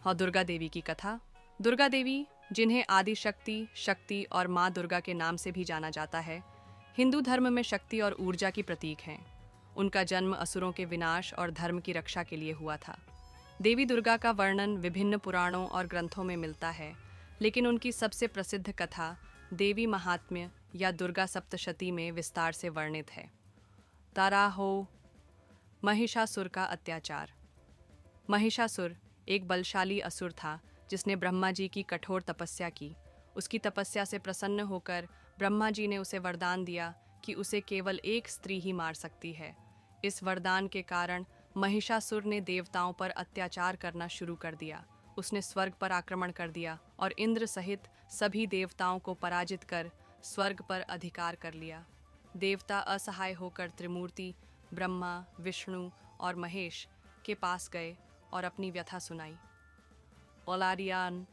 और दुर्गा देवी की कथा। दुर्गा देवी, जिन्हें आदि शक्ति, शक्ति और माँ दुर्गा के नाम से भी जाना जाता है, हिंदू धर्म में शक्ति और ऊर्जा की प्रतीक हैं। उनका जन्म असुरों के विनाश और धर्म की रक्षा के लिए हुआ था। देवी दुर्गा का वर्णन विभिन्न पुराणों और ग्रंथों में मिलता है, लेकिन उनकी सबसे प्रसिद्ध कथा देवी महात्म्य या दुर्गा सप्तशती में विस्तार से वर्णित है। ताराहो, महिषासुर का अत्याचार। महिषासुर एक बलशाली असुर था जिसने ब्रह्मा जी की कठोर तपस्या की। उसकी तपस्या से प्रसन्न होकर ब्रह्मा जी ने उसे वरदान दिया कि उसे केवल एक स्त्री ही मार सकती है। इस वरदान के कारण महिषासुर ने देवताओं पर अत्याचार करना शुरू कर दिया। उसने स्वर्ग पर आक्रमण कर दिया और इंद्र सहित सभी देवताओं को पराजित कर स्वर्ग पर अधिकार कर लिया। देवता असहाय होकर त्रिमूर्ति ब्रह्मा, विष्णु और महेश के पास गए और अपनी व्यथा सुनाई। ओलारियान,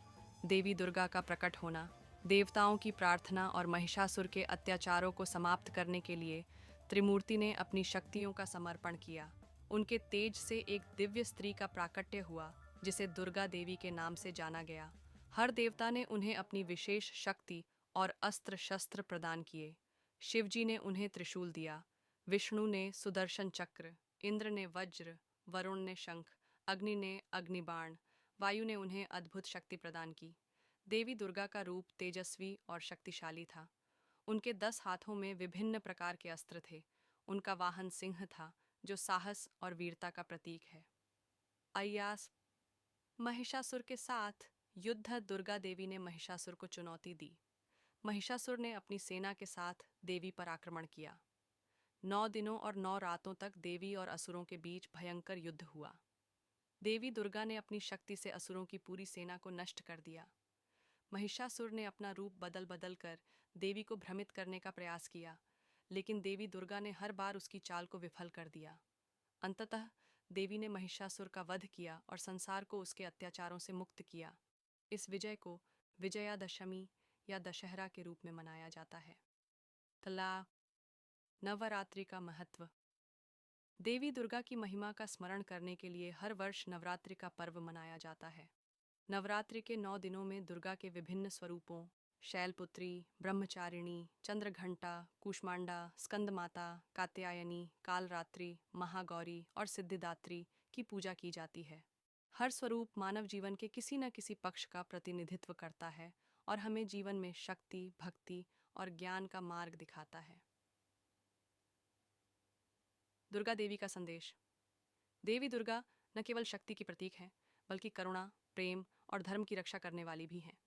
देवी दुर्गा का प्रकट होना। देवताओं की प्रार्थना और महिषासुर के अत्याचारों को समाप्त करने के लिए त्रिमूर्ति ने अपनी शक्तियों का समर्पण किया। उनके तेज से एक दिव्य स्त्री का प्राकट्य हुआ जिसे दुर्गा देवी के नाम से जाना गया। हर देवता ने उन्हें अपनी विशेष शक्ति और अस्त्र शस्त्र प्रदान किए। शिवजी ने उन्हें त्रिशूल दिया, विष्णु ने सुदर्शन चक्र, इंद्र ने वज्र, वरुण ने शंख, अग्नि ने अग्निबाण, वायु ने उन्हें अद्भुत शक्ति प्रदान की। देवी दुर्गा का रूप तेजस्वी और शक्तिशाली था। उनके 10 हाथों में विभिन्न प्रकार के अस्त्र थे। उनका वाहन सिंह था, जो साहस और वीरता का प्रतीक है। अय्यास, महिषासुर के साथ युद्ध। दुर्गा देवी ने महिषासुर को चुनौती दी। महिषासुर ने अपनी सेना के साथ देवी पर आक्रमण किया। 9 दिनों और 9 रातों तक देवी और असुरों के बीच भयंकर युद्ध हुआ। देवी दुर्गा ने अपनी शक्ति से असुरों की पूरी सेना को नष्ट कर दिया। महिषासुर ने अपना रूप बदल बदल कर देवी को भ्रमित करने का प्रयास किया, लेकिन देवी दुर्गा ने हर बार उसकी चाल को विफल कर दिया। अंततः देवी ने महिषासुर का वध किया और संसार को उसके अत्याचारों से मुक्त किया। इस विजय को विजयादशमी या दशहरा के रूप में मनाया जाता है। तला, नवरात्रि का महत्व। देवी दुर्गा की महिमा का स्मरण करने के लिए हर वर्ष नवरात्रि का पर्व मनाया जाता है। नवरात्रि के 9 दिनों में दुर्गा के विभिन्न स्वरूपों शैलपुत्री, ब्रह्मचारिणी, चंद्रघंटा, कूष्मांडा, स्कंदमाता, कात्यायनी, कालरात्रि, महागौरी और सिद्धिदात्री की पूजा की जाती है। हर स्वरूप मानव जीवन के किसी न किसी पक्ष का प्रतिनिधित्व करता है और हमें जीवन में शक्ति, भक्ति और ज्ञान का मार्ग दिखाता है। दुर्गा देवी का संदेश। देवी दुर्गा न केवल शक्ति की प्रतीक हैं, बल्कि करुणा, प्रेम और धर्म की रक्षा करने वाली भी हैं।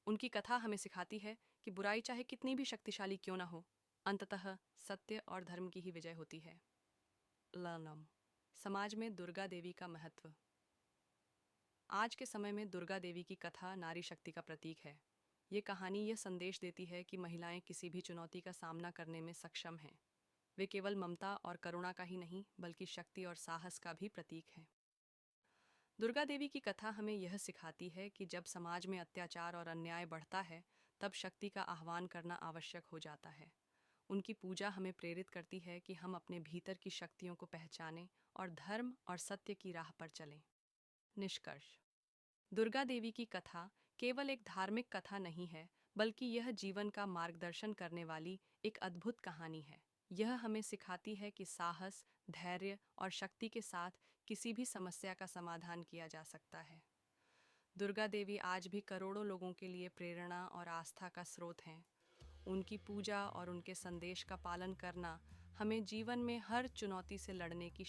उनकी कथा हमें सिखाती है कि बुराई चाहे कितनी भी शक्तिशाली क्यों न हो, अंततः सत्य और धर्म की ही विजय होती है। लनम, समाज में दुर्गा देवी का महत्व। आज के समय में दुर्गा देवी की कथा नारी शक्ति का प्रतीक है। ये कहानी यह संदेश देती है कि महिलाएं किसी भी चुनौती का सामना करने में सक्षम हैं। वे केवल ममता और करुणा का ही नहीं, बल्कि शक्ति और साहस का भी प्रतीक हैं। दुर्गा देवी की कथा हमें यह सिखाती है कि जब समाज में अत्याचार और अन्याय बढ़ता है, तब शक्ति का आह्वान करना आवश्यक हो जाता है। उनकी पूजा हमें प्रेरित करती है कि हम अपने भीतर की शक्तियों को पहचानें और धर्म और सत्य की राह पर चलें। निष्कर्ष। दुर्गा देवी की कथा केवल एक धार्मिक कथा नहीं है, बल्कि यह जीवन का मार्गदर्शन करने वाली एक अद्भुत कहानी है। यह हमें सिखाती है कि साहस, धैर्य और शक्ति के साथ किसी भी समस्या का समाधान किया जा सकता है। दुर्गा देवी आज भी करोड़ों लोगों के लिए प्रेरणा और आस्था का स्रोत हैं। उनकी पूजा और उनके संदेश का पालन करना हमें जीवन में हर चुनौती से लड़ने की